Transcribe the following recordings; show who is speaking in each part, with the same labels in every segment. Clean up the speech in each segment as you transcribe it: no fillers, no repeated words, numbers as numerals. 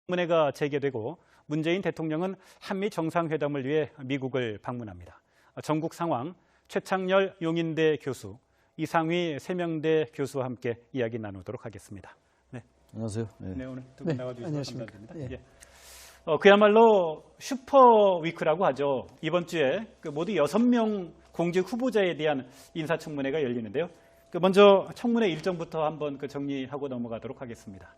Speaker 1: 청문회가 재개되고 문재인 대통령은 한미 정상회담을 위해 미국을 방문합니다. 전국 상황 최창렬 용인대 교수, 이상휘 세명대 교수와 함께 이야기 나누도록 하겠습니다. 네.
Speaker 2: 안녕하세요.
Speaker 1: 네, 오늘 두 분 나와주셔서 감사드립니다.
Speaker 2: 예.
Speaker 1: 그야말로 슈퍼위크라고 하죠. 이번 주에 모두 6명 공직 후보자에 대한 인사청문회가 열리는데요. 먼저 청문회 일정부터 한번 정리하고 넘어가도록 하겠습니다.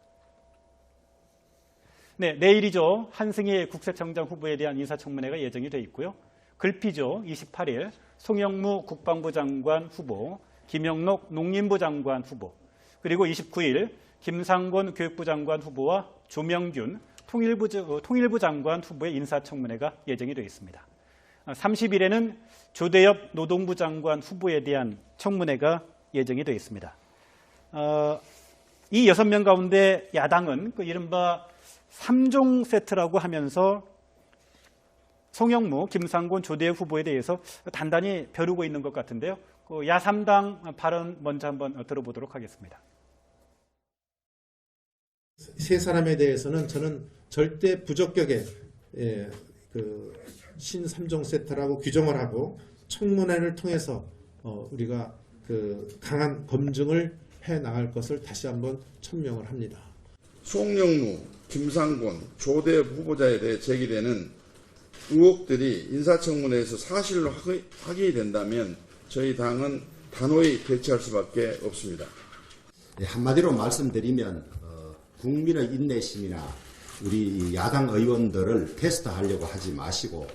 Speaker 1: 네, 내일이죠. 한승희 국세청장 후보에 대한 인사청문회가 예정이 돼 있고요. 글피죠. 28일 송영무 국방부 장관 후보, 김영록 농림부 장관 후보, 그리고 29일 김상곤 교육부 장관 후보와 조명균 통일부 장관 후보의 인사청문회가 예정이 되어 있습니다. 30일에는 조대엽 노동부 장관 후보에 대한 청문회가 예정이 되어 있습니다. 이 6명 가운데 야당은 이른바 3종 세트라고 하면서 송영무, 김상곤, 조대엽 후보에 대해서 단단히 벼르고 있는 것 같은데요. 야3당 발언 먼저 한번 들어보도록 하겠습니다.
Speaker 3: 세 사람에 대해서는 저는 절대 부적격의 신3종 세트라고 규정을 하고 청문회를 통해서 우리가 강한 검증을 해 나갈 것을 다시 한번 천명을 합니다.
Speaker 4: 송영무, 김상곤, 조대엽 후보자에 대해 제기되는 의혹들이 인사청문회에서 사실로 확인이 된다면 저희 당은 단호히 대처할 수밖에 없습니다.
Speaker 5: 한마디로 말씀드리면 국민의 인내심이나 우리 야당 의원들을 테스트하려고 하지 마시고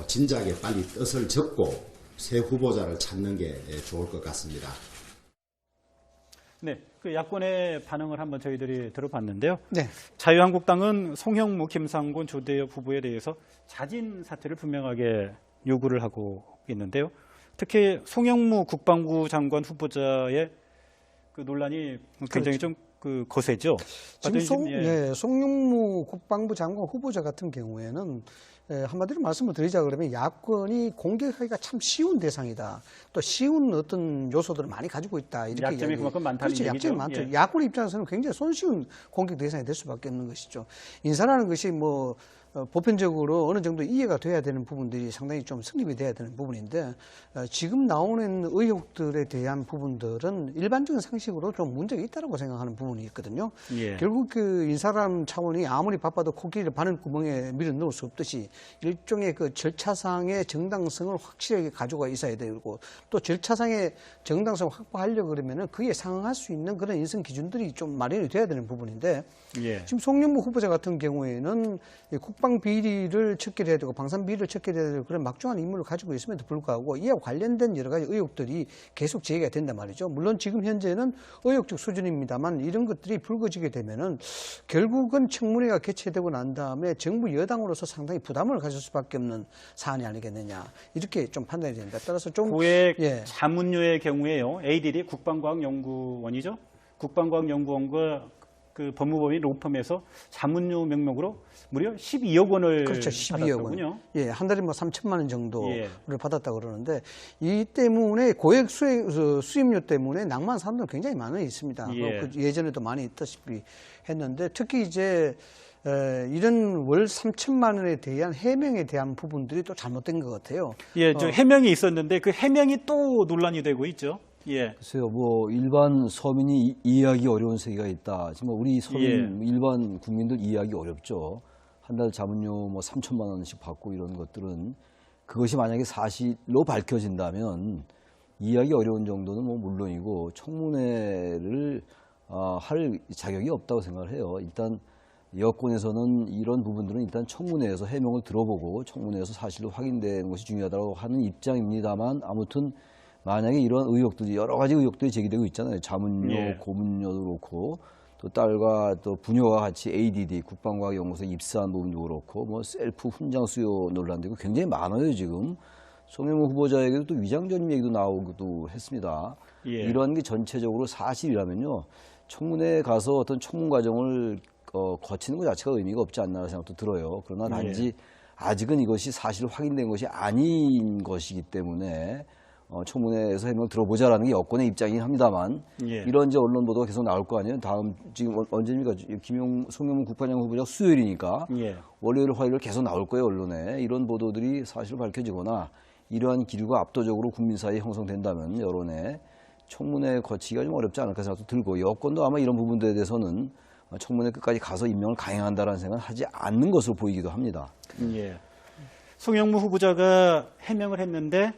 Speaker 5: 진작에 빨리 뜻을 접고 새 후보자를 찾는 게 좋을 것 같습니다.
Speaker 1: 네, 야권의 반응을 한번 저희들이 들어봤는데요.
Speaker 2: 네.
Speaker 1: 자유한국당은 송영무, 김상곤, 조대엽 후보에 대해서 자진 사퇴를 분명하게 요구를 하고 있는데요. 특히 송영무 국방부 장관 후보자의 논란이 굉장히
Speaker 2: 그렇죠.
Speaker 1: 좀 거세죠.
Speaker 2: 지금 송영무 국방부 장관 후보자 같은 경우에는 한마디로 말씀을 드리자 그러면 야권이 공격하기가 참 쉬운 대상이다. 또 쉬운 어떤 요소들을 많이 가지고 있다. 이렇게
Speaker 1: 약점이 그만큼 많다는
Speaker 2: 그렇죠.
Speaker 1: 얘기죠.
Speaker 2: 약점이 많죠.
Speaker 1: 예.
Speaker 2: 야권 입장에서는 굉장히 손쉬운 공격 대상이 될 수밖에 없는 것이죠. 인사라는 것이 보편적으로 어느 정도 이해가 돼야 되는 부분들이 상당히 좀 성립이 돼야 되는 부분인데 지금 나오는 의혹들에 대한 부분들은 일반적인 상식으로 좀 문제가 있다고 생각하는 부분이 있거든요.
Speaker 1: 예.
Speaker 2: 결국 인사람 차원이 아무리 바빠도 코끼리를 바늘구멍에 밀어 넣을 수 없듯이 일종의 절차상의 정당성을 확실하게 가지고 있어야 되고 또 절차상의 정당성을 확보하려고 그러면은 그에 상응할 수 있는 그런 인선 기준들이 좀 마련이 돼야 되는 부분인데
Speaker 1: 예.
Speaker 2: 지금 송영무 후보자 같은 경우에는 국방 비리를 척결해야 되고 방산 비리를 척결해야 되고 그런 막중한 임무를 가지고 있음에도 불구하고 이와 관련된 여러 가지 의혹들이 계속 제기가 된단 말이죠. 물론 지금 현재는 의혹적 수준입니다만 이런 것들이 불거지게 되면은 결국은 청문회가 개최되고 난 다음에 정부 여당으로서 상당히 부담을 가질 수밖에 없는 사안이 아니겠느냐 이렇게 좀 판단이 됩니다. 따라서 좀
Speaker 1: 고액 자문료의 경우에요. ADD 국방과학연구원이죠. 국방과학연구원과 법무법인 로펌에서 자문료 명목으로 무려 12억 원을
Speaker 2: 그렇죠. 12억 원. 예, 한 달에 3천만 원 정도를 받았다고 그러는데 이 때문에 고액 수임료 때문에 낭만 사람들 굉장히 많이 있습니다. 예전에도 많이 있다시피 했는데 특히 이제 이런 월 3천만 원에 대한 해명에 대한 부분들이 또 잘못된 것 같아요.
Speaker 1: 예, 저 해명이 있었는데 그 해명이 또 논란이 되고 있죠. 예.
Speaker 2: 글쎄요,
Speaker 6: 일반 서민이 이해하기 어려운 세계가 있다. 지금 우리 서민, 일반 국민들 이해하기 어렵죠. 한 달 자문료 3천만 원씩 받고 이런 것들은 그것이 만약에 사실로 밝혀진다면 이해하기 어려운 정도는 물론이고 청문회를 할 자격이 없다고 생각을 해요. 일단 여권에서는 이런 부분들은 일단 청문회에서 해명을 들어보고 청문회에서 사실로 확인되는 것이 중요하다고 하는 입장입니다만 아무튼 만약에 이런 의혹들이 여러 가지 의혹들이 제기되고 있잖아요. 자문료, 고문료도 그렇고 또 딸과 또 부녀와 같이 ADD 국방과학연구소에 입사한 부분도 그렇고 셀프 훈장 수요 논란도 있고 굉장히 많아요 지금. 송영무 후보자에게도 또 위장전입 얘기도 나오기도 했습니다. 이런 게 전체적으로 사실이라면요 청문회에 가서 어떤 청문 과정을 거치는 것 자체가 의미가 없지 않나 생각도 들어요. 그러나 단지 아직은 이것이 사실 확인된 것이 아닌 것이기 때문에 청문회에서 해명을 들어보자라는 게 여권의 입장이긴 합니다만
Speaker 1: 예.
Speaker 6: 이런 이제 언론 보도가 계속 나올 거 아니에요. 다음 지금 언제입니까? 송영문 국방장 후보자 수요일이니까
Speaker 1: 예.
Speaker 6: 월요일, 화요일 계속 나올 거예요 언론에. 이런 보도들이 사실 밝혀지거나 이러한 기류가 압도적으로 국민 사이에 형성된다면 여론에 청문회 거치기가 좀 어렵지 않을까 생각도 들고 여권도 아마 이런 부분들에 대해서는 청문회 끝까지 가서 임명을 강행한다라는 생각은 하지 않는 것으로 보이기도 합니다.
Speaker 1: 예. 송영무 후보자가 해명을 했는데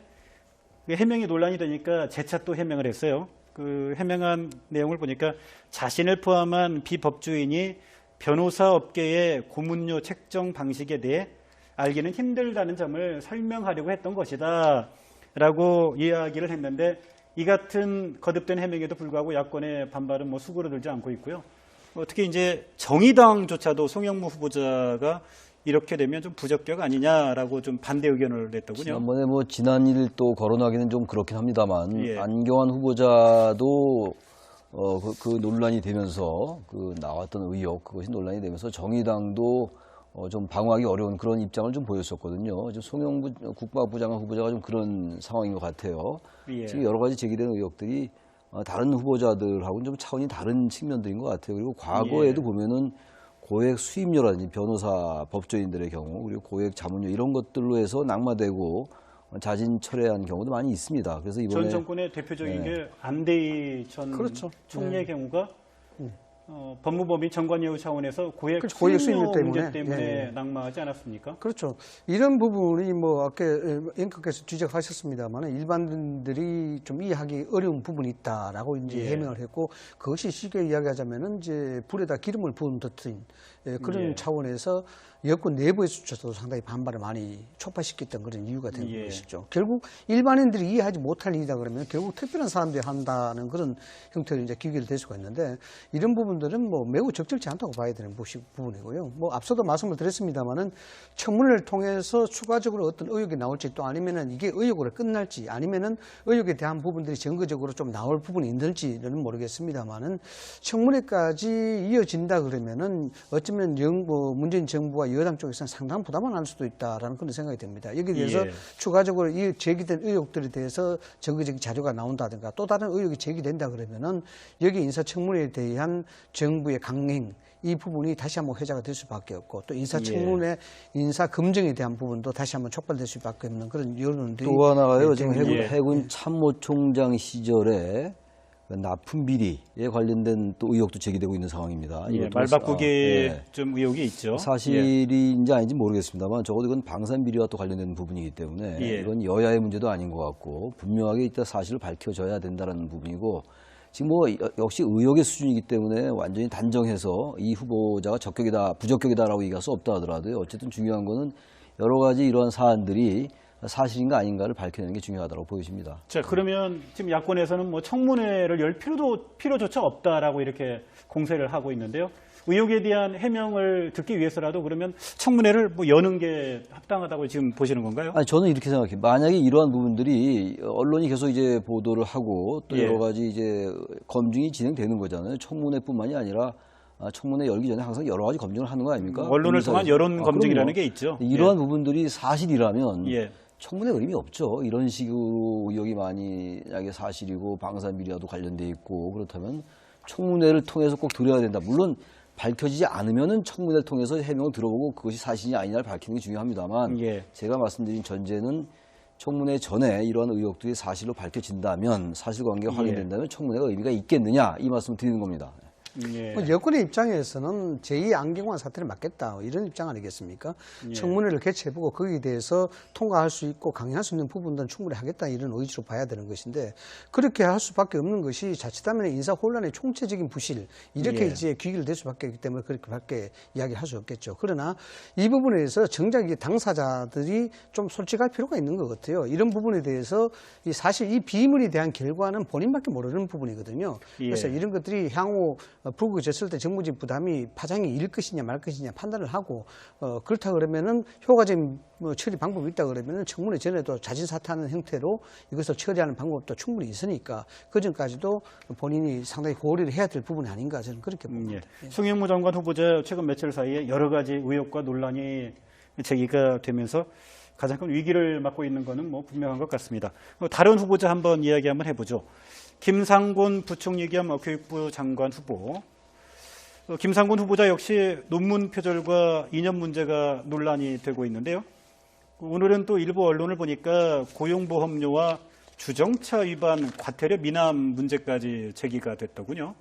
Speaker 1: 그 해명이 논란이 되니까 재차 또 해명을 했어요. 그 해명한 내용을 보니까 자신을 포함한 비법조인이 변호사 업계의 고문료 책정 방식에 대해 알기는 힘들다는 점을 설명하려고 했던 것이다 라고 이야기를 했는데 이 같은 거듭된 해명에도 불구하고 야권의 반발은 뭐 수그러들지 않고 있고요. 특히 이제 정의당조차도 송영무 후보자가 이렇게 되면 좀 부적격 아니냐라고 좀 반대 의견을 냈더군요.
Speaker 6: 지난번에 뭐 지난 일 또 거론하기는 좀 그렇긴 합니다만
Speaker 1: 예.
Speaker 6: 안경환 후보자도 그 논란이 되면서 그 나왔던 의혹 그것이 논란이 되면서 정의당도 좀 방어하기 어려운 그런 입장을 좀 보였었거든요. 지금 송영무 국방부 장관 후보자가 좀 그런 상황인 것 같아요.
Speaker 1: 예.
Speaker 6: 지금 여러 가지 제기된 의혹들이 다른 후보자들하고는 좀 차원이 다른 측면들인 것 같아요. 그리고 과거에도
Speaker 1: 예.
Speaker 6: 보면은 고액 수임료라든지 변호사 법조인들의 경우 그리고 고액 자문료 이런 것들로 해서 낙마되고 자진 철회한 경우도 많이 있습니다. 그래서 이번에
Speaker 1: 전 정권의 대표적인 게 안대희 전
Speaker 2: 그렇죠.
Speaker 1: 총리의 경우가 법무법인 정관예우 차원에서 고액
Speaker 2: 그렇죠. 고액
Speaker 1: 수임료
Speaker 2: 수임료
Speaker 1: 문제
Speaker 2: 때문에.
Speaker 1: 때문에
Speaker 2: 예.
Speaker 1: 낙마하지 않았습니까?
Speaker 2: 그렇죠. 이런 부분이 뭐 아까 앵커께서 지적하셨습니다만 일반인들이 좀 이해하기 어려운 부분이 있다라고 이제
Speaker 1: 예.
Speaker 2: 해명을 했고 그것이 쉽게 이야기하자면은 이제 불에다 기름을 부은 듯한 그런
Speaker 1: 예.
Speaker 2: 차원에서 여권 내부에서조차도 상당히 반발을 많이 촉발시켰던 그런 이유가 된
Speaker 1: 예.
Speaker 2: 것이죠. 결국 일반인들이 이해하지 못할 일이다 그러면 결국 특별한 사람들이 한다는 그런 형태로 이제 기결될 수가 있는데 이런 부분들은 뭐 매우 적절치 않다고 봐야 되는 부분이고요. 뭐 앞서도 말씀을 드렸습니다만은 청문회를 통해서 추가적으로 어떤 의혹이 나올지 또 아니면은 이게 의혹으로 끝날지 아니면은 의혹에 대한 부분들이 증거적으로 좀 나올 부분이 있는지는 모르겠습니다만은 청문회까지 이어진다 그러면은 어쩌면 문재인 정부와 여당 쪽에서는 상당한 부담을 할 수도 있다라는 그런 생각이 듭니다. 여기에 대해서
Speaker 1: 예.
Speaker 2: 추가적으로 이 제기된 의혹들에 대해서 증거적인 자료가 나온다든가 또 다른 의혹이 제기된다 그러면은 여기 인사청문회에 대한 정부의 강행 이 부분이 다시 한번 회자가 될 수밖에 없고 또 인사청문회 인사검증에 대한 부분도 다시 한번 촉발될 수밖에 없는 그런 여론들이
Speaker 6: 또 하나가요. 지금
Speaker 1: 예.
Speaker 6: 해군 참모총장 시절에 납품 비리에 관련된 또 의혹도 제기되고 있는 상황입니다.
Speaker 1: 예,
Speaker 6: 이것도
Speaker 1: 말바꾸기
Speaker 6: 예.
Speaker 1: 좀 의혹이 있죠. 예.
Speaker 6: 사실인지 아닌지 모르겠습니다만 적어도 이건 방산 비리와 또 관련된 부분이기 때문에
Speaker 1: 예.
Speaker 6: 이건 여야의 문제도 아닌 것 같고 분명하게 이따 사실을 밝혀져야 된다는 부분이고 지금 뭐 역시 의혹의 수준이기 때문에 완전히 단정해서 이 후보자가 적격이다 부적격이다라고 얘기할 수 없다 하더라도요. 어쨌든 중요한 거는 여러 가지 이러한 사안들이 사실인가 아닌가를 밝혀내는 게 중요하다고 보여집니다.
Speaker 1: 자, 그러면 지금 야권에서는 뭐 청문회를 열 필요조차 없다라고 이렇게 공세를 하고 있는데요. 의혹에 대한 해명을 듣기 위해서라도 그러면 청문회를 뭐 여는 게 합당하다고 지금 보시는 건가요?
Speaker 6: 아니, 저는 이렇게 생각해요. 만약에 이러한 부분들이 언론이 계속 이제 보도를 하고 또
Speaker 1: 예.
Speaker 6: 여러 가지 이제 검증이 진행되는 거잖아요. 청문회뿐만이 아니라 청문회 열기 전에 항상 여러 가지 검증을 하는 거 아닙니까?
Speaker 1: 언론을 통한 여론 검증이라는
Speaker 6: 그럼요.
Speaker 1: 게 있죠.
Speaker 6: 이러한 부분들이 사실이라면
Speaker 1: 예.
Speaker 6: 청문회 의미 없죠. 이런 식으로 의혹이 만약에 사실이고 방산비리와도 관련돼 있고 그렇다면 청문회를 통해서 꼭 들어야 된다. 물론 밝혀지지 않으면은 청문회를 통해서 해명을 들어보고 그것이 사실이 아니냐를 밝히는 게 중요합니다만
Speaker 1: 예.
Speaker 6: 제가 말씀드린 전제는 청문회 전에 이러한 의혹들이 사실로 밝혀진다면 사실관계가
Speaker 1: 예.
Speaker 6: 확인된다면 청문회가 의미가 있겠느냐 이 말씀을 드리는 겁니다.
Speaker 1: 예.
Speaker 2: 뭐 여권의 입장에서는 제2 안경환 사태를 막겠다 이런 입장 아니겠습니까?
Speaker 1: 예.
Speaker 2: 청문회를 개최해보고 거기에 대해서 통과할 수 있고 강행할 수 있는 부분들은 충분히 하겠다 이런 의지로 봐야 되는 것인데 그렇게 할 수밖에 없는 것이 자칫하면 인사 혼란의 총체적인 부실 이렇게
Speaker 1: 예.
Speaker 2: 이제 귀결될 수밖에 없기 때문에 그렇게밖에 이야기할 수 없겠죠. 그러나 이 부분에 대해서 정작 이 당사자들이 좀 솔직할 필요가 있는 것 같아요. 이런 부분에 대해서 사실 이 비밀에 대한 결과는 본인밖에 모르는 부분이거든요.
Speaker 1: 예.
Speaker 2: 그래서 이런 것들이 향후 불구졌을 때 정부적 부담이 파장이 일 것이냐 말 것이냐 판단을 하고 그렇다 그러면은 효과적인 처리 방법이 있다 그러면은 청문회 전에도 자진 사퇴하는 형태로 이것을 처리하는 방법도 충분히 있으니까 그 전까지도 본인이 상당히 고려를 해야 될 부분이 아닌가 저는 그렇게 봅니다.
Speaker 1: 예. 송영무 장관 후보자 최근 며칠 사이에 여러 가지 의혹과 논란이 제기가 되면서 가장 큰 위기를 맞고 있는 것은 뭐 분명한 것 같습니다. 다른 후보자 한번 이야기 한번 해보죠. 김상곤 부총리 겸 교육부 장관 후보. 김상곤 후보자 역시 논문 표절과 이념 문제가 논란이 되고 있는데요. 오늘은 또 일부 언론을 보니까 고용보험료와 주정차 위반 과태료 미납 문제까지 제기가 됐더군요.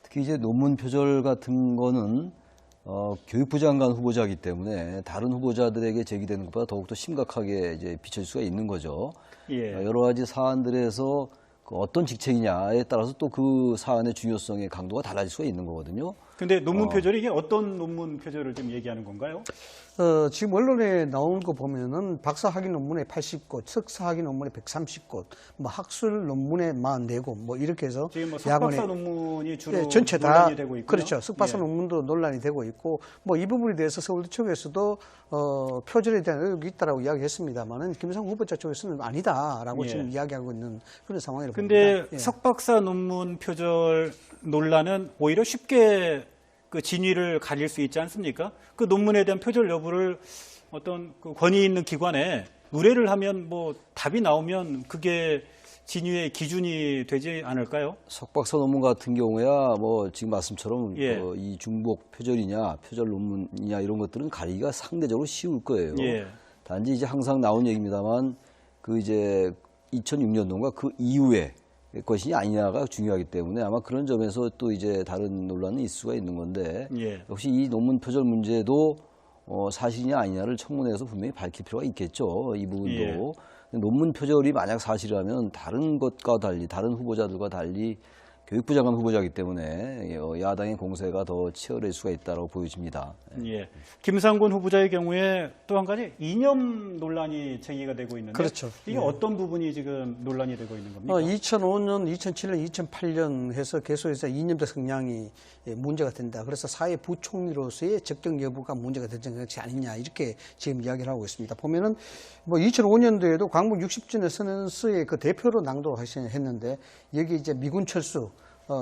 Speaker 6: 특히 이제 논문 표절 같은 거는 교육부 장관 후보자이기 때문에 다른 후보자들에게 제기되는 것보다 더욱더 심각하게 이제 비춰질 수가 있는 거죠.
Speaker 1: 예.
Speaker 6: 여러 가지 사안들에서 그 어떤 직책이냐에 따라서 또 그 사안의 중요성의 강도가 달라질 수가 있는 거거든요.
Speaker 1: 근데 논문 표절이 이게 어떤 논문 표절을 지금 얘기하는 건가요?
Speaker 2: 지금 언론에 나오는 거 보면은 박사 학위 논문에 80곳, 석사 학위 논문에 130곳, 뭐 학술 논문에 44곳, 뭐 이렇게 해서
Speaker 1: 지금 뭐 석박사 논문이 주로
Speaker 2: 전체 다
Speaker 1: 논란이 되고 있고요.
Speaker 2: 그렇죠. 석박사
Speaker 1: 예.
Speaker 2: 논문도 논란이 되고 있고, 뭐 이 부분에 대해서 서울대 쪽에서도 표절에 대한 의혹이 있다라고 이야기했습니다만은 김상곤 후보자 쪽에서는 아니다라고
Speaker 1: 예.
Speaker 2: 지금 이야기하고 있는 그런 상황이라고
Speaker 1: 근데
Speaker 2: 봅니다. 예.
Speaker 1: 석박사 논문 표절 논란은 오히려 쉽게 그 진위를 가릴 수 있지 않습니까? 그 논문에 대한 표절 여부를 어떤 그 권위 있는 기관에 의뢰를 하면 뭐 답이 나오면 그게 진위의 기준이 되지 않을까요?
Speaker 6: 석박사 논문 같은 경우야 뭐 지금 말씀처럼
Speaker 1: 예.
Speaker 6: 이 중복 표절이냐 표절 논문이냐 이런 것들은 가리기가 상대적으로 쉬울 거예요.
Speaker 1: 예.
Speaker 6: 단지 이제 항상 나온 얘기입니다만 그 이제 2006년도인가 그 이후에 것이 아니냐가 중요하기 때문에 아마 그런 점에서 또 이제 다른 논란이 있을 수가 있는 건데
Speaker 1: 예.
Speaker 6: 역시 이 논문 표절 문제도 사실이냐 아니냐를 청문회에서 분명히 밝힐 필요가 있겠죠. 이 부분도.
Speaker 1: 예.
Speaker 6: 논문 표절이 만약 사실이라면 다른 것과 달리 다른 후보자들과 달리 교육부 장관 후보자이기 때문에 야당의 공세가 더 치열해질 수가 있다고 보여집니다.
Speaker 1: 예. 김상곤 후보자의 경우에 또 한 가지 이념 논란이 제기가 되고 있는데
Speaker 2: 그렇죠.
Speaker 1: 이게
Speaker 2: 예.
Speaker 1: 어떤 부분이 지금 논란이 되고 있는 겁니까?
Speaker 2: 2005년, 2007년, 2008년 해서 계속해서 이념적 성향이 문제가 된다. 그래서 사회부총리로서의 적정 여부가 문제가 되는 것이 아니냐 이렇게 지금 이야기를 하고 있습니다. 보면은 뭐 2005년도에도 광복 60주년 선언서의 그 대표로 낭독했는데 여기 이제 미군 철수,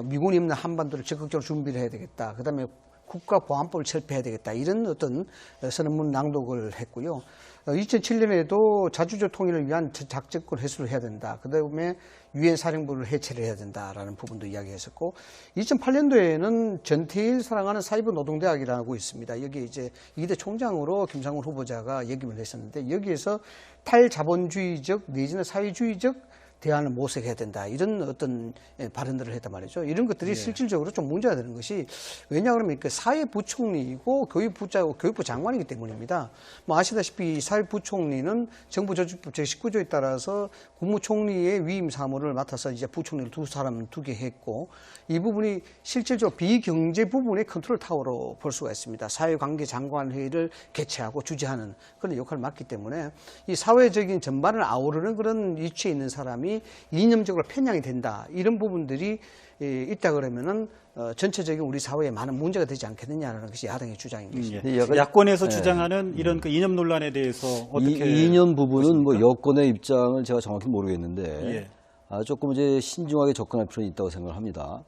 Speaker 2: 미군이 없는 한반도를 적극적으로 준비를 해야 되겠다. 그다음에 국가보안법을 철폐해야 되겠다. 이런 어떤 선언문 낭독을 했고요. 2007년에도 자주적 통일을 위한 작전권 회수를 해야 된다. 그다음에 유엔 사령부를 해체를 해야 된다라는 부분도 이야기했었고, 2008년도에는 전태일 사랑하는 사이버 노동대학이라고 있습니다. 여기 이제 2대 총장으로 김상곤 후보자가 역임을 했었는데 여기에서 탈자본주의적 내지는 사회주의적 대안을 모색해야 된다. 이런 어떤 발언들을 했단 말이죠. 이런 것들이 실질적으로 좀 문제가 되는 것이 왜냐 그러면 그 사회부총리이고 교육부 장관이기 때문입니다. 뭐 아시다시피 사회부총리는 정부조직법 제19조에 따라서 국무총리의 위임 사무를 맡아서 이제 부총리를 두 사람 두게 했고 이 부분이 실질적으로 비경제 부분의 컨트롤 타워로 볼 수가 있습니다. 사회관계 장관회의를 개최하고 주재하는 그런 역할을 맡기 때문에 이 사회적인 전반을 아우르는 그런 위치에 있는 사람이 이념적으로 편향이 된다. 이런 부분들이 있다 그러면은 전체적인 우리 사회에 많은 문제가 되지 않겠느냐라는 것이 야당의 주장인 것입니다.
Speaker 1: 예. 야권에서 주장하는 이런 그 이념 논란에 대해서 어떻게
Speaker 6: 이 이념 부분은 뭐 여권의 입장을 제가 정확히 모르겠는데
Speaker 1: 예.
Speaker 6: 조금 이제 신중하게 접근할 필요는 있다고 생각을 합니다.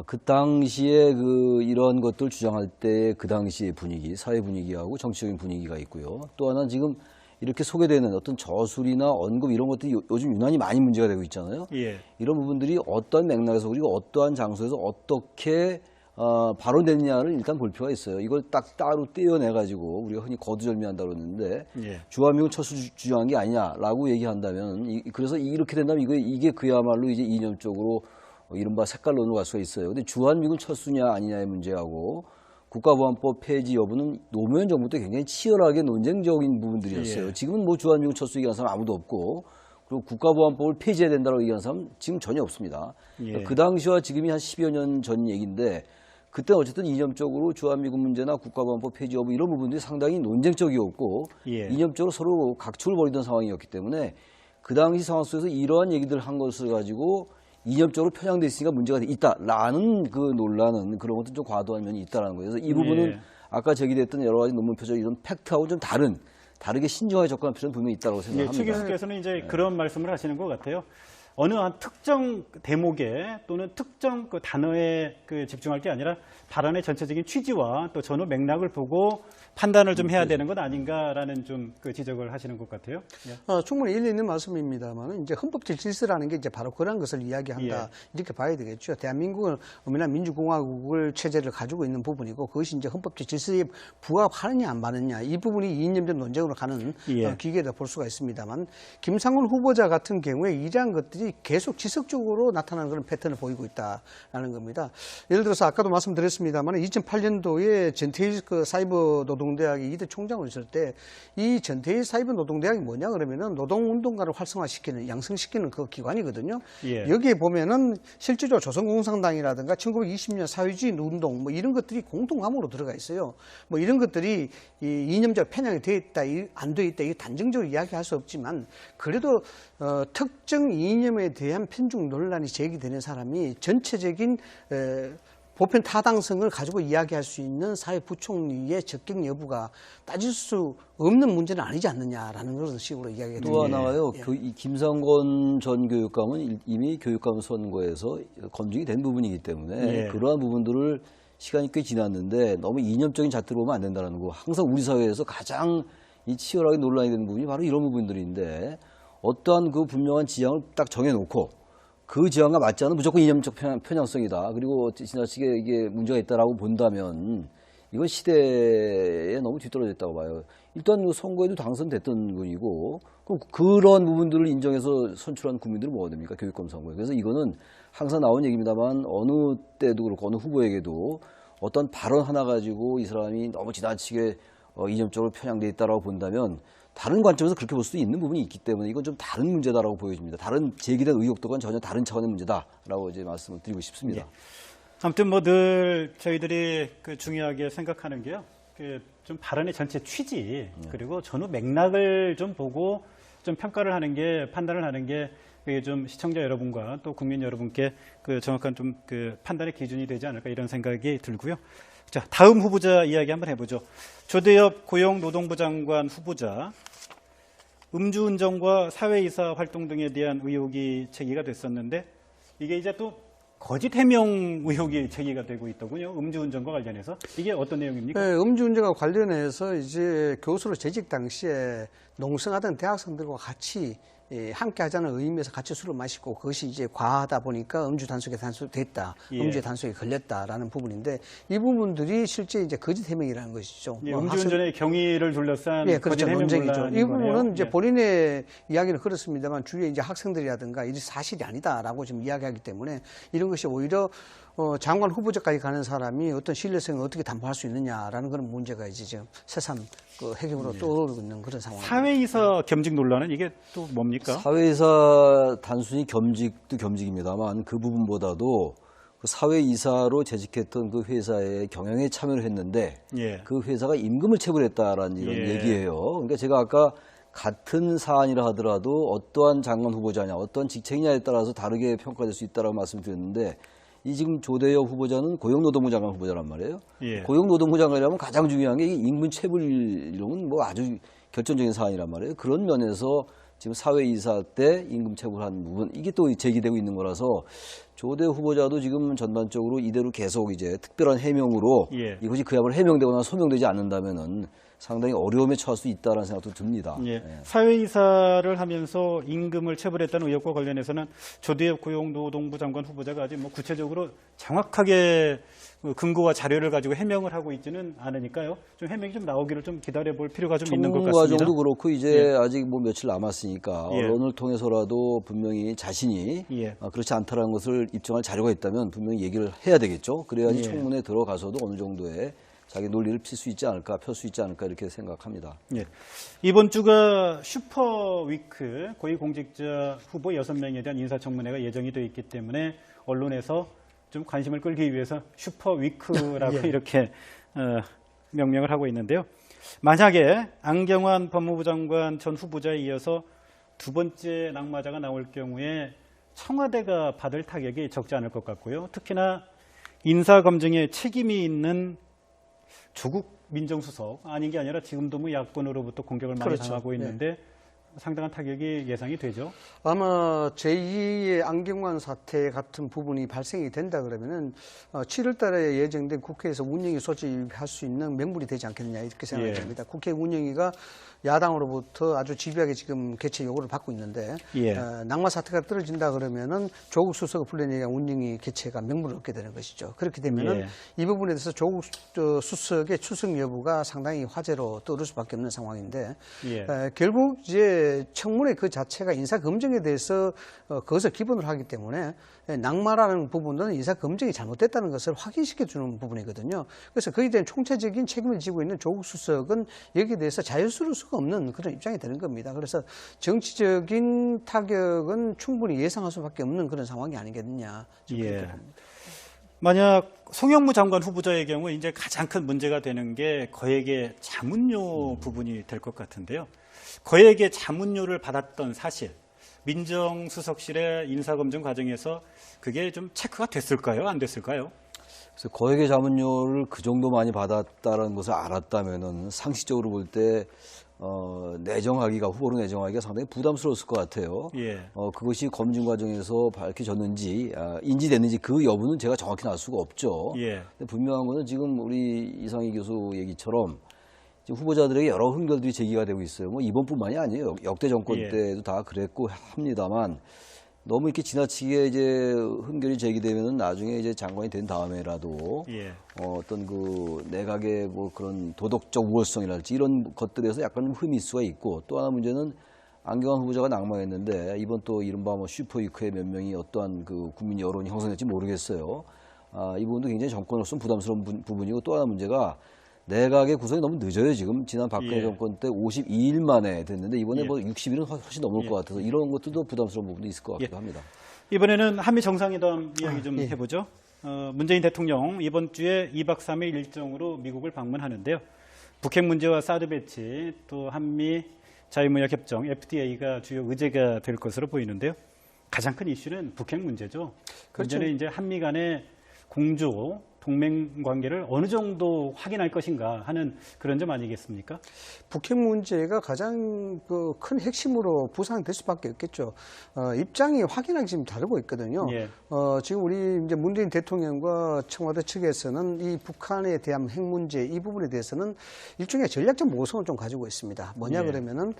Speaker 6: 그 당시에 이런 것들 주장할 때 그 당시의 분위기, 사회 분위기하고 정치적인 분위기가 있고요. 또 하나는 지금 이렇게 소개되는 어떤 저술이나 언급 이런 것들이 요즘 유난히 많이 문제가 되고 있잖아요.
Speaker 1: 예.
Speaker 6: 이런 부분들이 어떤 맥락에서 그리고 어떠한 장소에서 어떻게 발언됐냐를 일단 볼 필요가 있어요. 이걸 딱 따로 떼어내가지고 우리가 흔히 거두절미한다고 그러는데
Speaker 1: 예.
Speaker 6: 주한미군 철수 주장한 게 아니냐라고 얘기한다면 그래서 이렇게 된다면 이게 그야말로 이제 이념적으로 이른바 색깔론으로 갈 수가 있어요. 근데 주한미군 철수냐 아니냐의 문제하고 국가보안법 폐지 여부는 노무현 정부 때 굉장히 치열하게 논쟁적인 부분들이었어요.
Speaker 1: 예.
Speaker 6: 지금은 뭐 주한미군 철수 얘기하는 사람 아무도 없고 그리고 국가보안법을 폐지해야 된다고 얘기하는 사람 지금 전혀 없습니다.
Speaker 1: 예.
Speaker 6: 그 당시와 지금이 한 10여 년 전 얘기인데 그때는 어쨌든 이념적으로 주한미군 문제나 국가보안법 폐지 여부 이런 부분들이 상당히 논쟁적이었고
Speaker 1: 예.
Speaker 6: 이념적으로 서로 각축을 벌이던 상황이었기 때문에 그 당시 상황 속에서 이러한 얘기들을 한 것을 가지고 이념적으로 편향돼 있으니까 문제가 있다라는 그 논란은 그런 것도 좀 과도한 면이 있다라는 거예요. 그래서 이 부분은
Speaker 1: 예.
Speaker 6: 아까 제기됐던 여러 가지 논문 표절 이런 팩트하고 좀 다르게 신중하게 접근할 필요는 분명히 있다고
Speaker 1: 예, 최
Speaker 6: 생각합니다.
Speaker 1: 교수께서는 이제 그런 말씀을 하시는 것 같아요. 어느 한 특정 대목에 또는 특정 그 단어에 집중할 게 아니라 발언의 전체적인 취지와 또 전후 맥락을 보고 판단을 좀 해야 되는 것 아닌가라는 좀 그 지적을 하시는 것 같아요. 예.
Speaker 2: 충분히 일리 있는 말씀입니다만 이제 헌법적 질서라는 게 이제 바로 그런 것을 이야기한다 이렇게 봐야 되겠죠. 대한민국은 엄연한 민주공화국을 체제를 가지고 있는 부분이고 그것이 이제 헌법적 질서에 부합하느냐 안 맞느냐 이 부분이 이념적 논쟁으로 가는 기계다 볼 수가 있습니다만 김상곤 후보자 같은 경우에 이러한 것들이 계속 지속적으로 나타나는 그런 패턴을 보이고 있다라는 겁니다. 예를 들어서 아까도 말씀드렸습니다만 2008년도에 전태일 그 사이버 노동대학이 이대 총장을 있을 때 이 전태일 사이버 노동대학이 뭐냐 그러면은 노동운동가를 활성화시키는 양성시키는 그 기관이거든요. 여기에 보면은 실제로 조선공산당이라든가 1920년 사회주의 운동 뭐 이런 것들이 공통함으로 들어가 있어요. 뭐 이런 것들이 이 이념적 편향이 되어 있다, 안 되어 있다 이게 단정적으로 이야기할 수 없지만 그래도 특정 이념에 대한 편중 논란이 제기되는 사람이 전체적인 보편 타당성을 가지고 이야기할 수 있는 사회 부총리의 적격 여부가 따질 수 없는 문제는 아니지 않느냐라는 그런 식으로 이야기가 됩니다.
Speaker 6: 또 하나가요. 이 김상곤 전 교육감은 이미 교육감 선거에서 검증이 된 부분이기 때문에 그러한 부분들을 시간이 꽤 지났는데 너무 이념적인 잣대로 보면 안 된다는 거. 항상 우리 사회에서 가장 이 치열하게 논란이 되는 부분이 바로 이런 부분들인데 어떠한 그 분명한 지향을 딱 정해놓고 그 지향과 맞지 않은 무조건 이념적 편향성이다. 그리고 지나치게 이게 문제가 있다라고 본다면 이건 시대에 너무 뒤떨어졌다고 봐요. 일단 선거에도 당선됐던 분이고 그런 부분들을 인정해서 선출한 국민들은 뭐가 됩니까? 교육감 선거에. 그래서 이거는 항상 나온 얘기입니다만 어느 때도 그렇고 어느 후보에게도 어떤 발언 하나 가지고 이 사람이 너무 지나치게 이념적으로 편향되어 있다라고 본다면 다른 관점에서 그렇게 볼 수도 있는 부분이 있기 때문에 이건 좀 다른 문제다라고 보여집니다. 다른 제기된 의혹들과는 전혀 다른 차원의 문제다라고 이제 말씀을 드리고 싶습니다.
Speaker 1: 예. 아무튼 뭐 늘 저희들이 그 중요하게 생각하는 게요. 그 좀 발언의 전체 취지 그리고 전후 맥락을 좀 보고 좀 평가를 하는 게 판단을 하는 게 그게 좀 시청자 여러분과 또 국민 여러분께 그 정확한 좀 그 판단의 기준이 되지 않을까 이런 생각이 들고요. 자, 다음 후보자 이야기 한번 해보죠. 조대엽 고용노동부 장관 후보자 음주운전과 사회이사 활동 등에 대한 의혹이 제기가 됐었는데 이게 이제 또 거짓 해명 의혹이 제기가 되고 있더군요. 음주운전과 관련해서 이게 어떤 내용입니까?
Speaker 2: 네, 음주운전과 관련해서 이제 교수로 재직 당시에 농성하던 대학생들과 같이 함께 하자는 의미에서 같이 술을 마시고 그것이 이제 과하다 보니까 음주 단속에 단속됐다. 음주의 단속에 걸렸다라는 부분인데 이 부분들이 실제 이제 거짓 해명이라는 것이죠.
Speaker 1: 음주운전의 경위를 둘러싼
Speaker 2: 그렇죠.
Speaker 1: 거짓 해명
Speaker 2: 논쟁이죠.
Speaker 1: 논란인
Speaker 2: 이 부분은
Speaker 1: 거네요.
Speaker 2: 이제 본인의 이야기는 그렇습니다만 주위에 이제 학생들이라든가 이게 사실이 아니다라고 지금 이야기하기 때문에 이런 것이 오히려 장관 후보자까지 가는 사람이 어떤 신뢰성을 어떻게 담보할 수 있느냐라는 그런 문제가 이제 지금 새삼 그 해경으로 떠오르고 있는 그런 상황입니다.
Speaker 1: 사회이사 겸직 논란은 이게 또 뭡니까?
Speaker 6: 사회이사 단순히 겸직도 겸직입니다만 그 부분보다도 그 사회이사로 재직했던 그 회사의 경영에 참여를 했는데 그 회사가 임금을 체불했다라는 이런 얘기예요. 그러니까 제가 아까 같은 사안이라 하더라도 어떠한 장관 후보자냐, 어떠한 직책이냐에 따라서 다르게 평가될 수 있다라고 말씀드렸는데 이 지금 조대엽 후보자는 고용노동부 장관 후보자란 말이에요. 고용노동부 장관이라면 가장 중요한 게 임금 체불용은 뭐 아주 결정적인 사안이란 말이에요. 그런 면에서 지금 사회이사 때 임금 체불한 부분 이게 또 제기되고 있는 거라서 조대엽 후보자도 지금 전반적으로 이대로 계속 이제 특별한 해명으로 이것이 그야말로 해명되거나 소명되지 않는다면은 상당히 어려움에 처할 수 있다는 생각도 듭니다.
Speaker 1: 사회이사를 하면서 임금을 체불했다는 의혹과 관련해서는 조대엽 고용노동부 장관 후보자가 아직 뭐 구체적으로 정확하게 근거와 자료를 가지고 해명을 하고 있지는 않으니까요. 좀 해명이 좀 나오기를 좀 기다려볼 필요가 좀 있는 것 같습니다.
Speaker 6: 과정도 그렇고 이제 아직 뭐 며칠 남았으니까 언론을 통해서라도 분명히 자신이 그렇지 않다는 것을 입증할 자료가 있다면 분명히 얘기를 해야 되겠죠. 그래야지 청문회에 들어가서도 어느 정도의 자기 논리를 펼 수 있지 않을까 이렇게 생각합니다.
Speaker 1: 이번 주가 슈퍼위크 고위공직자 후보 6명에 대한 인사청문회가 예정이 되어 있기 때문에 언론에서 좀 관심을 끌기 위해서 슈퍼위크라고 이렇게 명명을 하고 있는데요. 만약에 안경환 법무부 장관 전 후보자에 이어서 두 번째 낙마자가 나올 경우에 청와대가 받을 타격이 적지 않을 것 같고요. 특히나 인사검증에 책임이 있는 조국 민정수석 아닌 게 아니라 지금도 뭐 야권으로부터 공격을 많이 당하고 있는데 상당한 타격이 예상이 되죠.
Speaker 2: 아마 제2의 안경환 사태 같은 부분이 발생이 된다 그러면은 7월 달에 예정된 국회에서 운영위 소집할 수 있는 명분이 되지 않겠느냐 이렇게 생각이
Speaker 1: 예.
Speaker 2: 됩니다. 국회 운영위가 야당으로부터 아주 집요하게 지금 개최 요구를 받고 있는데
Speaker 1: 예.
Speaker 2: 낙마 사태가 떨어진다 그러면은 조국 수석을 불러내야 운영위 개최가 명분을 얻게 되는 것이죠. 그렇게 되면은
Speaker 1: 예.
Speaker 2: 이 부분에 대해서 조국 수석의 출석 여부가 상당히 화제로 떠오를 수밖에 없는 상황인데
Speaker 1: 예.
Speaker 2: 결국 이제 청문회 그 자체가 인사 검증에 대해서 그것을 기본으로 하기 때문에 낙마라는 부분은 인사 검증이 잘못됐다는 것을 확인시켜 주는 부분이거든요. 그래서 거기에 대한 총체적인 책임을 지고 있는 조국 수석은 여기에 대해서 자유스러울 수가 없는 그런 입장이 되는 겁니다. 그래서 정치적인 타격은 충분히 예상할 수밖에 없는 그런 상황이 아니겠느냐. 저는 그렇게
Speaker 1: 예.
Speaker 2: 봅니다.
Speaker 1: 만약 송영무 장관 후보자의 경우 이제 가장 큰 문제가 되는 게 거액의 자문료 부분이 될 것 같은데요. 거액의 자문료를 받았던 사실, 민정수석실의 인사검증 과정에서 그게 좀 체크가 됐을까요? 안 됐을까요?
Speaker 6: 그래서 거액의 자문료를 그 정도 많이 받았다는 것을 알았다면은 상식적으로 볼 때 내정하기가 후보로 내정하기가 상당히 부담스러웠을 것 같아요.
Speaker 1: 예.
Speaker 6: 그것이 검증 과정에서 밝혀졌는지 인지됐는지 그 여부는 제가 정확히 알 수가 없죠.
Speaker 1: 예.
Speaker 6: 근데 분명한 것은 지금 우리 이상희 교수 얘기처럼 지금 후보자들에게 여러 흠결들이 제기가 되고 있어요. 뭐 이번뿐만이 아니에요. 역대 정권
Speaker 1: 예.
Speaker 6: 때도 다 그랬고 합니다만 너무 이렇게 지나치게 이제 흠결이 제기되면은 나중에 이제 장관이 된 다음에라도
Speaker 1: 예.
Speaker 6: 어떤 그 내각의 뭐 그런 도덕적 우월성이랄지 이런 것들에서 약간 흠이 있을 수가 있고 또 하나 문제는 안경환 후보자가 낙마했는데 이번 또 이른바 뭐 슈퍼위크의 몇 명이 어떠한 그 국민 여론이 형성될지 모르겠어요. 이 부분도 굉장히 정권으로서는 부담스러운 부분이고 또 하나 문제가 내각의 구성이 너무 늦어요. 지금 지난 박근혜
Speaker 1: 예.
Speaker 6: 정권 때 52일 만에 됐는데 이번에
Speaker 1: 예.
Speaker 6: 뭐 60일은 훨씬 넘을
Speaker 1: 예.
Speaker 6: 것 같아서 이런 것들도 부담스러운 부분도 있을 것 같기도 합니다.
Speaker 1: 이번에는 한미 정상회담 이야기 좀
Speaker 2: 예.
Speaker 1: 해보죠. 문재인 대통령 이번 주에 2박 3일 일정으로 미국을 방문하는데요. 북핵 문제와 사드 배치 또 한미 자유무역 협정 FTA가 주요 의제가 될 것으로 보이는데요. 가장 큰 이슈는 북핵 문제죠.
Speaker 2: 그렇죠.
Speaker 1: 문제는 이제 한미 간의 공조 동맹 관계를 어느 정도 확인할 것인가 하는 그런 점 아니겠습니까?
Speaker 2: 북핵 문제가 가장 큰 핵심으로 부상될 수밖에 없겠죠. 입장이 확연하게 지금 다르고 있거든요.
Speaker 1: 예.
Speaker 2: 지금 우리 이제 문재인 대통령과 청와대 측에서는 이 북한에 대한 핵 문제 이 부분에 대해서는 일종의 전략적 모성을 좀 가지고 있습니다. 뭐냐
Speaker 1: 예.
Speaker 2: 그러면은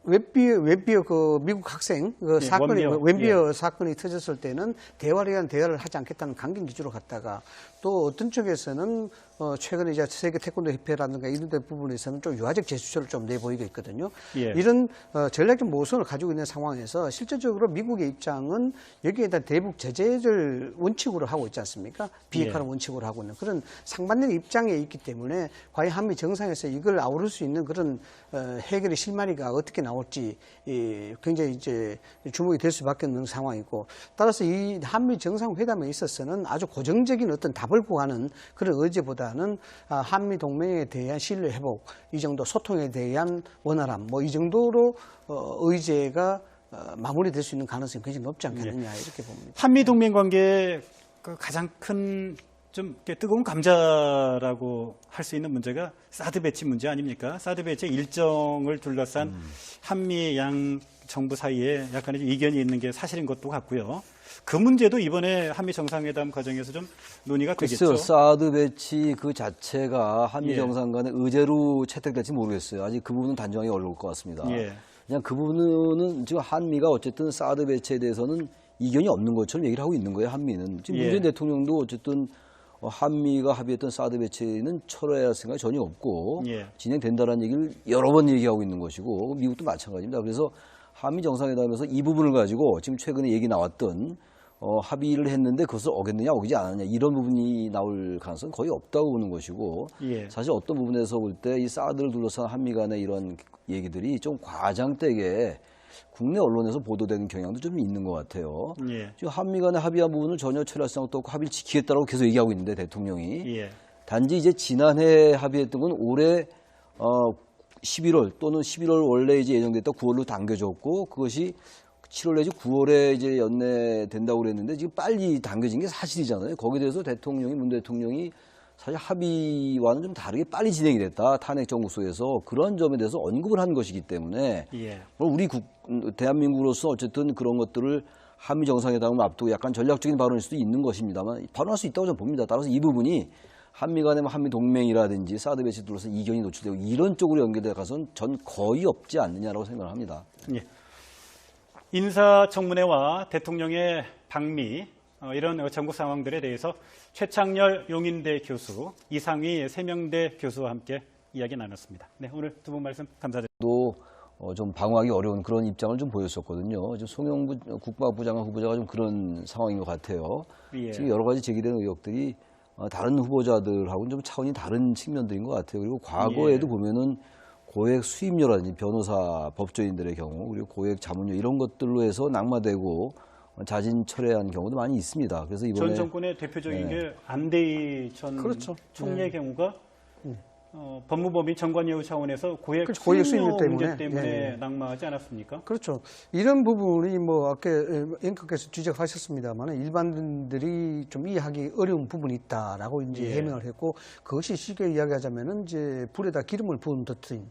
Speaker 2: 웹비어 그 미국 학생 그
Speaker 1: 예,
Speaker 2: 사건이
Speaker 1: 원비어.
Speaker 2: 웹비어 사건이 터졌을 때는 대화를 위한 대화를 하지 않겠다는 강경 기조로 갔다가 또 어떤 쪽에서는 최근에 이제 세계 태권도 협회라든가 이런 데 부분에서는 좀 유화적 제스처를 좀 내보이고 있거든요.
Speaker 1: 예.
Speaker 2: 이런 전략적 모선을 가지고 있는 상황에서 실질적으로 미국의 입장은 여기에 대한 대북 제재를 원칙으로 하고 있지 않습니까? 비핵화를
Speaker 1: 예.
Speaker 2: 원칙으로 하고 있는 그런 상반된 입장에 있기 때문에 과연 한미 정상에서 이걸 아우를 수 있는 그런 해결의 실마리가 어떻게 나올지 굉장히 이제 주목이 될 수밖에 없는 상황이고 따라서 이 한미 정상회담에 있어서는 아주 고정적인 어떤 답을 구하는 그런 의제보다는 한미 동맹에 대한 신뢰 회복 이 정도 소통에 대한 원활함 뭐 이 정도로 의제가 마무리될 수 있는 가능성이 굉장히 높지 않겠느냐 이렇게 봅니다.
Speaker 1: 한미 동맹 관계의 그 가장 큰 좀 뜨거운 감자라고 할 수 있는 문제가 사드 배치 문제 아닙니까? 사드 배치 일정을 둘러싼 한미 양 정부 사이에 약간의 이견이 있는 게 사실인 것도 같고요. 그 문제도 이번에 한미 정상회담 과정에서 좀 논의가 되겠죠.
Speaker 6: 글쎄요, 사드 배치 그 자체가 한미
Speaker 1: 예.
Speaker 6: 정상 간의 의제로 채택될지 모르겠어요. 아직 그 부분은 단정하기 어려울 것 같습니다.
Speaker 1: 예.
Speaker 6: 그냥 그 부분은 지금 한미가 어쨌든 사드 배치에 대해서는 이견이 없는 것처럼 얘기를 하고 있는 거예요, 한미는. 지금
Speaker 1: 예.
Speaker 6: 문재인 대통령도 어쨌든 한미가 합의했던 사드 배치는 철회해야 할 생각이 전혀 없고
Speaker 1: 예.
Speaker 6: 진행된다는 얘기를 여러 번 얘기하고 있는 것이고 미국도 마찬가지입니다. 그래서 한미 정상회담에서 이 부분을 가지고 지금 최근에 얘기 나왔던 합의를 했는데 그것을 어겼느냐 어기지 않았느냐 이런 부분이 나올 가능성은 거의 없다고 보는 것이고
Speaker 1: 예.
Speaker 6: 사실 어떤 부분에서 볼 때 이 사드를 둘러싼 한미 간의 이런 얘기들이 좀 과장되게 국내 언론에서 보도되는 경향도 좀 있는 것 같아요.
Speaker 1: 예.
Speaker 6: 지금 한미 간의 합의한 부분을 전혀 철회할 생각도 없고 합의를 지키겠다고 계속 얘기하고 있는데 대통령이
Speaker 1: 예.
Speaker 6: 단지 이제 지난해 합의했던 건 올해 11월 또는 11월 원래 이제 예정됐다 9월로 당겨졌고 그것이 7월 내지 9월에 이제 연내된다고 그랬는데 지금 빨리 당겨진 게 사실이잖아요. 거기에 대해서 문 대통령이 사실 합의와는 좀 다르게 빨리 진행이 됐다. 탄핵 정국소에서 그런 점에 대해서 언급을 한 것이기 때문에
Speaker 1: 예.
Speaker 6: 우리 대한민국으로서 어쨌든 그런 것들을 한미 정상회담을 앞두고 약간 전략적인 발언일 수도 있는 것입니다만 발언할 수 있다고 저는 봅니다. 따라서 이 부분이 한미 간의 한미 동맹이라든지 사드 배치 둘러서 이견이 노출되고 이런 쪽으로 연결돼 가서는 전 거의 없지 않느냐라고 생각을 합니다.
Speaker 1: 예. 인사청문회와 대통령의 방미 이런 전국 상황들에 대해서 최창렬 용인대 교수, 이상휘 세명대 교수와 함께 이야기 나눴습니다. 네, 오늘 두 분 말씀 감사드립니다.
Speaker 6: 또 좀 방어하기 어려운 그런 입장을 좀 보였었거든요. 지금 송영무 국방부 장관 후보자가 좀 그런 상황인 것 같아요.
Speaker 1: 예.
Speaker 6: 지금 여러 가지 제기된 의혹들이 다른 후보자들하고는 좀 차원이 다른 측면들인 것 같아요. 그리고 과거에도
Speaker 1: 예.
Speaker 6: 보면은 고액 수임료라든지 변호사, 법조인들의 경우 그리고 고액 자문료 이런 것들로 해서 낙마되고 자진 철회한 경우도 많이 있습니다. 그래서 이번에
Speaker 1: 전 정권의 대표적인 게 안대희 전
Speaker 2: 그렇죠.
Speaker 1: 총리의 경우가 법무법인 정관예우 차원에서 고액
Speaker 2: 그렇죠. 고액
Speaker 1: 수임료
Speaker 2: 수임료
Speaker 1: 문제
Speaker 2: 때문에.
Speaker 1: 때문에
Speaker 2: 예, 예.
Speaker 1: 낙마하지 않았습니까?
Speaker 2: 그렇죠. 이런 부분이 뭐 아까 앵커께서 지적하셨습니다만 일반인들이 좀 이해하기 어려운 부분이 있다라고 이제
Speaker 1: 예.
Speaker 2: 해명을 했고 그것이 쉽게 이야기하자면은 이제 불에다 기름을 부은 듯한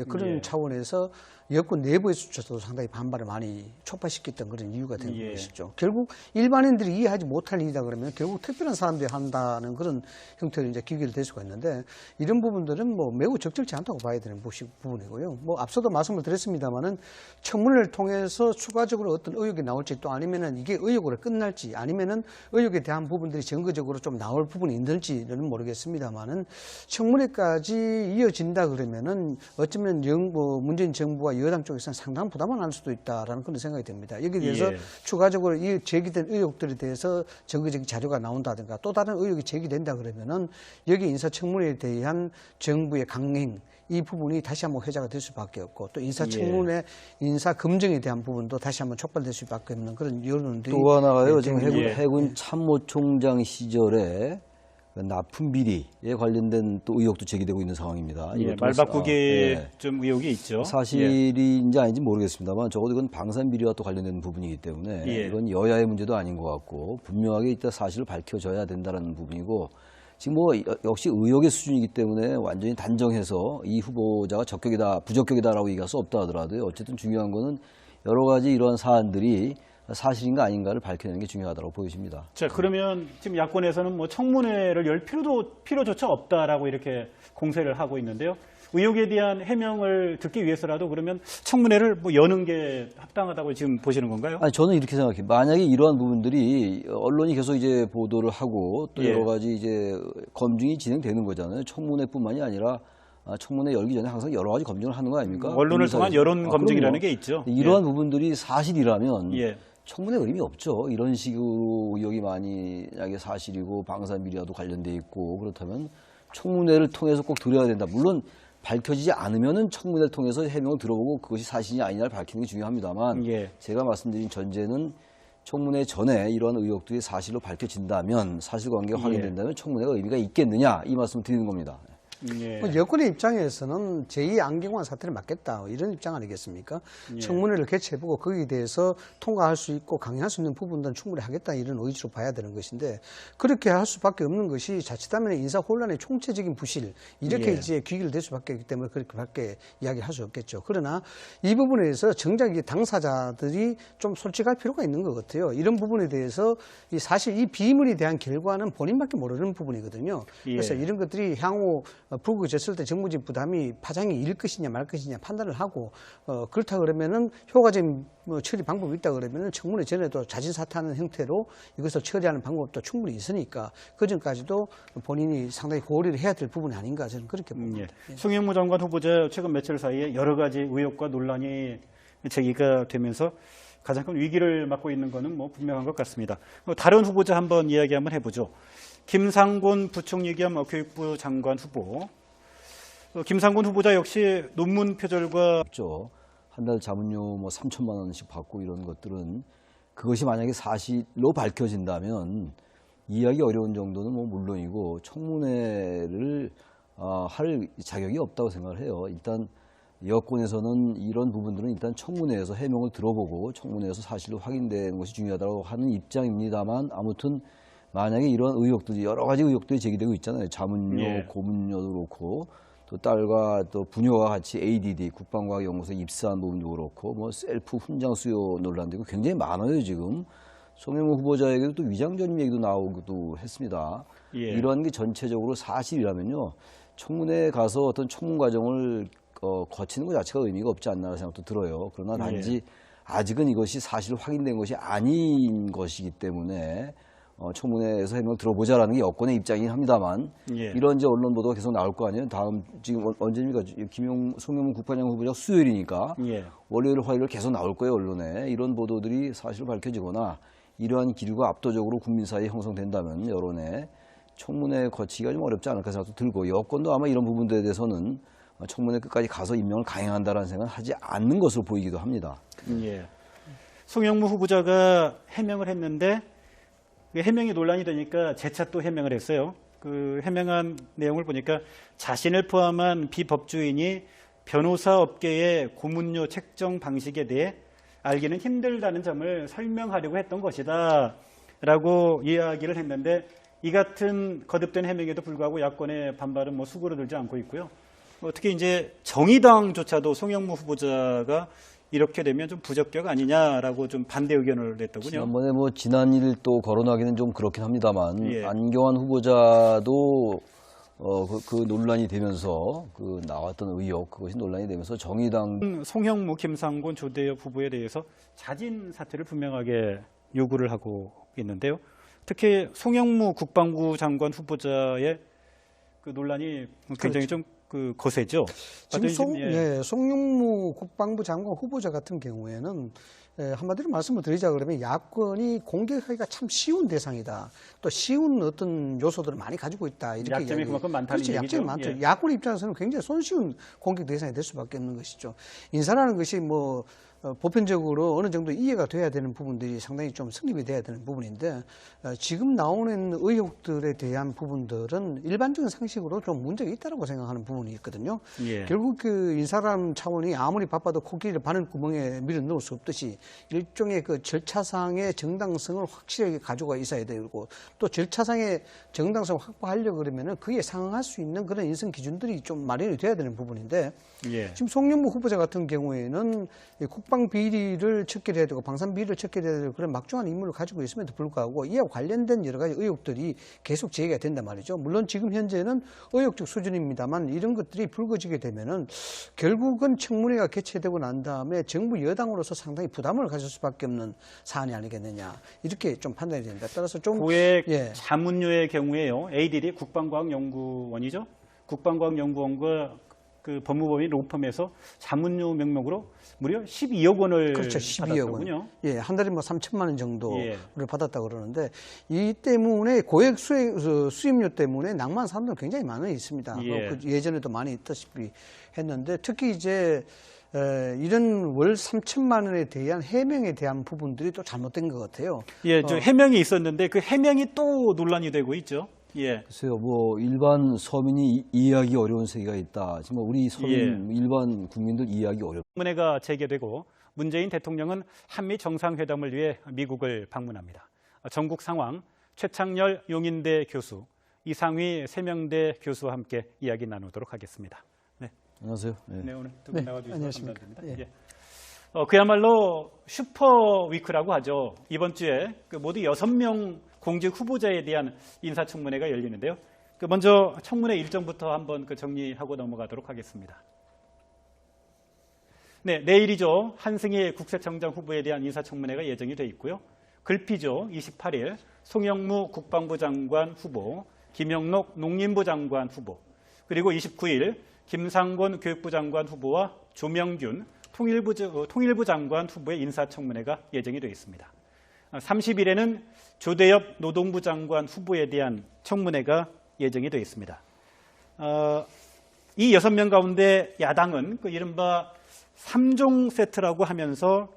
Speaker 2: 그런
Speaker 1: 예.
Speaker 2: 차원에서 여권 내부에서도 상당히 반발을 많이 촉발시켰던 그런 이유가 된
Speaker 1: 예.
Speaker 2: 것이죠. 결국 일반인들이 이해하지 못할 일이다 그러면 결국 특별한 사람들이 한다는 그런 형태로 이제 귀결될 수가 있는데 이런 부분들은 뭐 매우 적절치 않다고 봐야 되는 부분이고요. 뭐 앞서도 말씀을 드렸습니다만은 청문회를 통해서 추가적으로 어떤 의혹이 나올지 또 아니면은 이게 의혹으로 끝날지 아니면은 의혹에 대한 부분들이 증거적으로 좀 나올 부분이 있는지는 모르겠습니다만은 청문회까지 이어진다 그러면은 어쩌면 문재인 정부와 여당 쪽에서는 상당한 부담을 할 수도 있다라는 그런 생각이 듭니다. 여기에 대해서
Speaker 1: 예.
Speaker 2: 추가적으로 이 제기된 의혹들에 대해서 증거적인 자료가 나온다든가 또 다른 의혹이 제기된다 그러면은 여기 인사청문회에 대한 정부의 강행 이 부분이 다시 한번 회자가 될 수밖에 없고 또 인사청문회 인사검증에 대한 부분도 다시 한번 촉발될 수밖에 없는 그런 여론들이
Speaker 6: 또 하나가요. 지금
Speaker 1: 예.
Speaker 6: 해군 참모총장 시절에 납품 비리에 관련된 또 의혹도 제기되고 있는 상황입니다.
Speaker 1: 예,
Speaker 6: 이것도
Speaker 1: 말바꾸기
Speaker 6: 예.
Speaker 1: 좀 의혹이 있죠. 예.
Speaker 6: 사실인지 아닌지 모르겠습니다만 적어도 이건 방산 비리와 또 관련된 부분이기 때문에
Speaker 1: 예.
Speaker 6: 이건 여야의 문제도 아닌 것 같고 분명하게 이따 사실을 밝혀져야 된다는 부분이고 지금 뭐 역시 의혹의 수준이기 때문에 완전히 단정해서 이 후보자가 적격이다, 부적격이다라고 얘기할 수 없다 하더라도요. 어쨌든 중요한 거는 여러 가지 이러한 사안들이 사실인가 아닌가를 밝혀내는 게 중요하다고 보여집니다.
Speaker 1: 자, 그러면 지금 야권에서는 뭐 청문회를 열 필요조차 없다라고 이렇게 공세를 하고 있는데요. 의혹에 대한 해명을 듣기 위해서라도 그러면 청문회를 뭐 여는 게 합당하다고 지금 보시는 건가요?
Speaker 6: 아니, 저는 이렇게 생각해요. 만약에 이러한 부분들이 언론이 계속 이제 보도를 하고 또
Speaker 1: 예.
Speaker 6: 여러 가지 이제 검증이 진행되는 거잖아요. 청문회뿐만이 아니라 청문회 열기 전에 항상 여러 가지 검증을 하는 거 아닙니까?
Speaker 1: 언론을 통한 여론 검증이라는
Speaker 6: 그럼요.
Speaker 1: 게 있죠.
Speaker 6: 이러한 부분들이 사실이라면
Speaker 1: 예.
Speaker 6: 청문회 의미 없죠. 이런 식으로 의혹이 만약에 사실이고 방산 비리와도 관련돼 있고 그렇다면 청문회를 통해서 꼭 들어야 된다. 물론 밝혀지지 않으면은 청문회를 통해서 해명을 들어보고 그것이 사실이 아니냐를 밝히는 게 중요합니다만
Speaker 1: 예.
Speaker 6: 제가 말씀드린 전제는 청문회 전에 이러한 의혹들이 사실로 밝혀진다면 사실관계가 확인된다면 청문회가 의미가 있겠느냐 이 말씀을 드리는 겁니다.
Speaker 1: 예.
Speaker 2: 여권의 입장에서는 제2 안경환 사태를 막겠다 이런 입장 아니겠습니까?
Speaker 1: 예.
Speaker 2: 청문회를 개최해보고 거기에 대해서 통과할 수 있고 강행할 수 있는 부분들은 충분히 하겠다 이런 의지로 봐야 되는 것인데 그렇게 할 수밖에 없는 것이 자칫하면 인사 혼란의 총체적인 부실 이렇게
Speaker 1: 예.
Speaker 2: 이제 귀결될 수밖에 없기 때문에 그렇게밖에 이야기할 수 없겠죠. 그러나 이 부분에 대해서 정작 이 당사자들이 좀 솔직할 필요가 있는 것 같아요. 이런 부분에 대해서 사실 이 비밀에 대한 결과는 본인밖에 모르는 부분이거든요.
Speaker 1: 예.
Speaker 2: 그래서 이런 것들이 향후 불구졌을 때 정부적 부담이 파장이 일 것이냐 말 것이냐 판단을 하고 그렇다 그러면은 효과적인 처리 방법이 있다 그러면은 청문회 전에도 자진 사퇴하는 형태로 이것을 처리하는 방법도 충분히 있으니까 그 전까지도 본인이 상당히 고려를 해야 될 부분이 아닌가 저는 그렇게 봅니다.
Speaker 1: 예. 송영무 장관 후보자 최근 며칠 사이에 여러 가지 의혹과 논란이 제기가 되면서 가장 큰 위기를 맞고 있는 것은 뭐 분명한 것 같습니다. 다른 후보자 한번 이야기 한번 해보죠. 김상곤 부총리 겸 교육부 장관 후보. 김상곤 후보자 역시 논문 표절과
Speaker 6: 한 달 자문료 뭐 3천만 원씩 받고 이런 것들은 그것이 만약에 사실로 밝혀진다면 이해하기 어려운 정도는 뭐 물론이고 청문회를 할 자격이 없다고 생각을 해요. 일단 여권에서는 이런 부분들은 일단 청문회에서 해명을 들어보고 청문회에서 사실로 확인되는 것이 중요하다고 하는 입장입니다만 아무튼 만약에 이런 의혹들이 여러 가지 의혹들이 제기되고 있잖아요. 자문료,
Speaker 1: 예.
Speaker 6: 고문료도 그렇고 또 딸과 또 부녀와 같이 ADD 국방과학연구소에 입사한 부분도 그렇고 뭐 셀프 훈장 수요 논란도 있고 굉장히 많아요 지금. 송영무 후보자에게도 또 위장전입 얘기도 나오기도 했습니다.
Speaker 1: 예.
Speaker 6: 이러한 게 전체적으로 사실이라면요. 청문회에 가서 어떤 청문 과정을 거치는 것 자체가 의미가 없지 않나 생각도 들어요. 그러나 단지 아직은 이것이 사실 확인된 것이 아닌 것이기 때문에 청문회에서 해명을 들어보자라는 게 여권의 입장이긴 합니다만
Speaker 1: 예.
Speaker 6: 이런 이제 언론 보도가 계속 나올 거 아니에요. 다음 지금 언제입니까? 송영무 국방장 후보자 수요일이니까
Speaker 1: 예.
Speaker 6: 월요일, 화요일 계속 나올 거예요 언론에. 이런 보도들이 사실 밝혀지거나 이러한 기류가 압도적으로 국민 사이에 형성된다면 여론에 청문회 거치기가 좀 어렵지 않을까 생각도 들고 여권도 아마 이런 부분들에 대해서는 청문회 끝까지 가서 임명을 강행한다라는 생각은 하지 않는 것으로 보이기도 합니다.
Speaker 1: 예. 송영무 후보자가 해명을 했는데 그 해명이 논란이 되니까 재차 또 해명을 했어요. 그 해명한 내용을 보니까 자신을 포함한 비법조인이 변호사 업계의 고문료 책정 방식에 대해 알기는 힘들다는 점을 설명하려고 했던 것이다 라고 이야기를 했는데 이 같은 거듭된 해명에도 불구하고 야권의 반발은 뭐 수그러들지 않고 있고요. 특히 이제 정의당조차도 송영무 후보자가 이렇게 되면 좀 부적격 아니냐라고 좀 반대 의견을 냈더군요.
Speaker 6: 지난번에 뭐 지난 일 또 거론하기는 좀 그렇긴 합니다만
Speaker 1: 예.
Speaker 6: 안경환 후보자도 그 논란이 되면서 그 나왔던 의혹 그것이 논란이 되면서 정의당
Speaker 1: 송영무, 김상곤, 조대엽 후보에 대해서 자진 사퇴를 분명하게 요구를 하고 있는데요. 특히 송영무 국방부 장관 후보자의 그 논란이 굉장히 좀 그 거세죠.
Speaker 2: 지금
Speaker 1: 예.
Speaker 2: 송영무 국방부 장관 후보자 같은 경우에는 한마디로 말씀을 드리자 그러면 야권이 공격하기가 참 쉬운 대상이다. 또 쉬운 어떤 요소들을 많이 가지고 있다. 이렇게
Speaker 1: 약점이 그만큼 많다는
Speaker 2: 그렇죠.
Speaker 1: 얘기죠.
Speaker 2: 약점이 많죠.
Speaker 1: 예.
Speaker 2: 야권 입장에서는 굉장히 손쉬운 공격 대상이 될 수밖에 없는 것이죠. 인사라는 것이 뭐 보편적으로 어느 정도 이해가 돼야 되는 부분들이 상당히 좀 성립이 돼야 되는 부분인데 지금 나오는 의혹들에 대한 부분들은 일반적인 상식으로 좀 문제가 있다고 생각하는 부분이 있거든요.
Speaker 1: 예.
Speaker 2: 결국 그 인사라는 차원이 아무리 바빠도 코끼리를 바늘구멍에 밀어 넣을 수 없듯이 일종의 그 절차상의 정당성을 확실하게 가지고 있어야 되고 또 절차상의 정당성을 확보하려고 그러면은 그에 상응할 수 있는 그런 인성 기준들이 좀 마련이 돼야 되는 부분인데
Speaker 1: 예.
Speaker 2: 지금 송영무 후보자 같은 경우에는 국방 비리를 척결해야 되고 방산 비리를 척결해야 되고 그런 막중한 임무를 가지고 있음에도 불구하고 이와 관련된 여러 가지 의혹들이 계속 제기가 된단 말이죠. 물론 지금 현재는 의혹적 수준입니다만 이런 것들이 불거지게 되면은 결국은 청문회가 개최되고 난 다음에 정부 여당으로서 상당히 부담을 가질 수밖에 없는 사안이 아니겠느냐 이렇게 좀 판단이 됩니다. 따라서 좀
Speaker 1: 고액
Speaker 2: 예.
Speaker 1: 자문료의 경우에요. ADD 국방과학연구원이죠. 국방과학연구원과 그 법무법인 로펌에서 자문료 명목으로 무려 12억 원을
Speaker 2: 그렇죠. 12억 원.
Speaker 1: 받았더군요.
Speaker 2: 예, 한 달에 뭐 3천만 원 정도를
Speaker 1: 예.
Speaker 2: 받았다고 그러는데 이 때문에 고액 수입료 때문에 낭만 사람들 굉장히 많이 있습니다.
Speaker 1: 예.
Speaker 2: 그 예전에도 많이 있다시피 했는데 특히 이제 이런 월 3천만 원에 대한 해명에 대한 부분들이 또 잘못된 것 같아요.
Speaker 1: 예, 저 해명이 있었는데 그 해명이 또 논란이 되고 있죠. 예.
Speaker 6: 글쎄요, 뭐 일반 서민이 이해하기 어려운 세계가 있다. 지금 우리 서민
Speaker 1: 예.
Speaker 6: 일반 국민들 이해하기 어렵.
Speaker 1: 청문회가 재개되고 문재인 대통령은 한미 정상회담을 위해 미국을 방문합니다. 전국 상황 최창렬 용인대 교수, 이상휘 세명대 교수와 함께 이야기 나누도록 하겠습니다. 네,
Speaker 6: 안녕하세요. 네.
Speaker 1: 네 오늘 두 분 나와주셔서
Speaker 2: 안녕하십니까.
Speaker 1: 감사드립니다.
Speaker 2: 예.
Speaker 1: 그야말로 슈퍼 위크라고 하죠. 이번 주에 그 모두 6명 공직 후보자에 대한 인사청문회가 열리는데요. 먼저 청문회 일정부터 한번 정리하고 넘어가도록 하겠습니다. 네, 내일이죠. 한승희 국세청장 후보에 대한 인사청문회가 예정이 돼 있고요. 글피죠. 28일 송영무 국방부 장관 후보, 김영록 농림부 장관 후보, 그리고 29일 김상곤 교육부 장관 후보와 조명균 통일부 장관 후보의 인사청문회가 예정이 되어 있습니다. 30일에는 조대엽 노동부 장관 후보에 대한 청문회가 예정이 되어 있습니다. 이 6명 가운데 야당은 그 이른바 3종 세트라고 하면서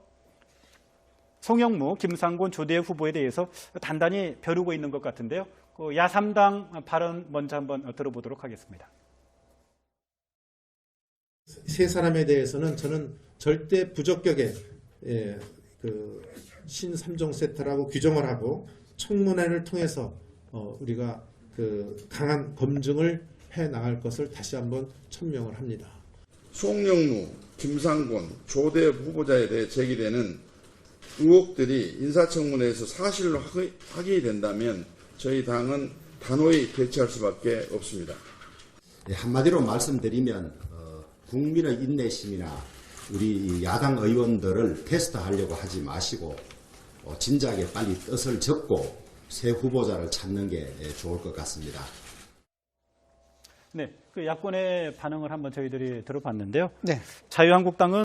Speaker 1: 송영무, 김상곤, 조대엽 후보에 대해서 단단히 벼르고 있는 것 같은데요. 그 야3당 발언 먼저 한번 들어보도록 하겠습니다.
Speaker 3: 세 사람에 대해서는 저는 절대 부적격의 그 신삼종 세트라고 규정을 하고 청문회를 통해서 우리가 그 강한 검증을 해 나갈 것을 다시 한번 천명을 합니다.
Speaker 4: 송영무, 김상곤, 조대 후보자에 대해 제기되는 의혹들이 인사청문회에서 사실로 확인된다면 저희 당은 단호히 대처할 수밖에 없습니다.
Speaker 5: 예, 한마디로 말씀드리면 국민의 인내심이나 우리 야당 의원들을 테스트하려고 하지 마시고 진작에 빨리 뜻을 접고 새 후보자를 찾는 게 좋을 것 같습니다.
Speaker 1: 네, 그 야권의 반응을 한번 저희들이 들어봤는데요.
Speaker 2: 네.
Speaker 1: 자유한국당은